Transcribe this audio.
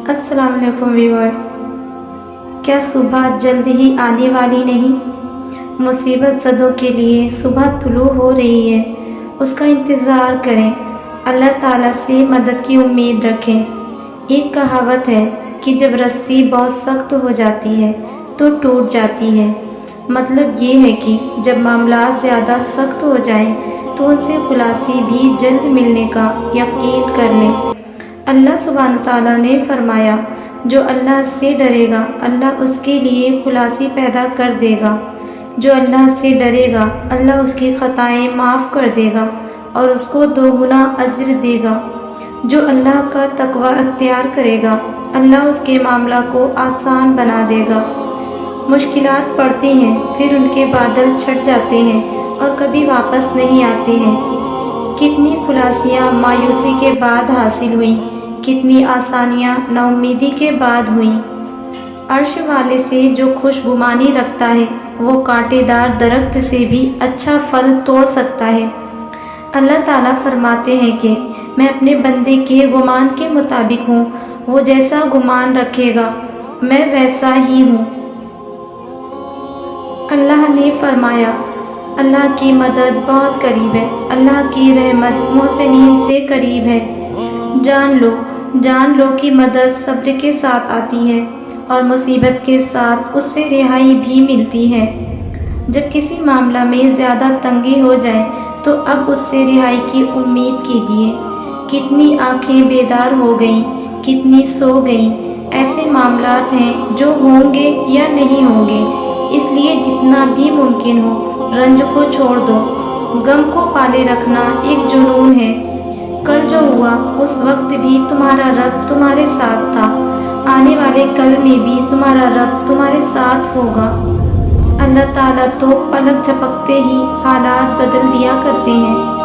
السلام علیکم ویورز، کیا صبح جلد ہی آنے والی نہیں؟ مصیبت زدوں کے لیے صبح طلوع ہو رہی ہے، اس کا انتظار کریں، اللہ تعالیٰ سے مدد کی امید رکھیں۔ ایک کہاوت ہے کہ جب رسی بہت سخت ہو جاتی ہے تو ٹوٹ جاتی ہے۔ مطلب یہ ہے کہ جب معاملات زیادہ سخت ہو جائیں تو ان سے خلاصی بھی جلد ملنے کا یقین کر لیں۔ اللہ سبحانہ تعالیٰ نے فرمایا، جو اللہ سے ڈرے گا اللہ اس کے لیے خلاصی پیدا کر دے گا۔ جو اللہ سے ڈرے گا اللہ اس کی خطائیں معاف کر دے گا اور اس کو 2 گنا اجر دے گا۔ جو اللہ کا تقوی اختیار کرے گا اللہ اس کے معاملہ کو آسان بنا دے گا۔ مشکلات پڑتی ہیں پھر ان کے بادل چھٹ جاتے ہیں اور کبھی واپس نہیں آتے ہیں۔ کتنی خلاصیاں مایوسی کے بعد حاصل ہوئیں، کتنی آسانیاں نا امیدی کے بعد ہوئیں۔ عرش والے سے جو خوش گمانی رکھتا ہے وہ کانٹے دار درخت سے بھی اچھا پھل توڑ سکتا ہے۔ اللہ تعالیٰ فرماتے ہیں کہ میں اپنے بندے کے گمان کے مطابق ہوں، وہ جیسا گمان رکھے گا میں ویسا ہی ہوں۔ اللہ نے فرمایا، اللہ کی مدد بہت قریب ہے، اللہ کی رحمت محسنین سے قریب ہے۔ جان لو کہ مدد صبر کے ساتھ آتی ہے اور مصیبت کے ساتھ اس سے رہائی بھی ملتی ہے۔ جب کسی معاملہ میں زیادہ تنگی ہو جائے تو اب اس سے رہائی کی امید کیجیے۔ کتنی آنکھیں بیدار ہو گئیں، کتنی سو گئیں۔ ایسے معاملات ہیں جو ہوں گے یا نہیں ہوں گے، اس لیے جتنا بھی ممکن ہو رنج کو چھوڑ دو۔ غم کو پالے رکھنا ایک جنون ہے۔ کل جو ہوا اس وقت بھی تمہارا رب تمہارے ساتھ تھا، آنے والے کل میں بھی تمہارا رب تمہارے ساتھ ہوگا۔ اللہ تعالیٰ تو پلک جھپکتے ہی حالات بدل دیا کرتے ہیں۔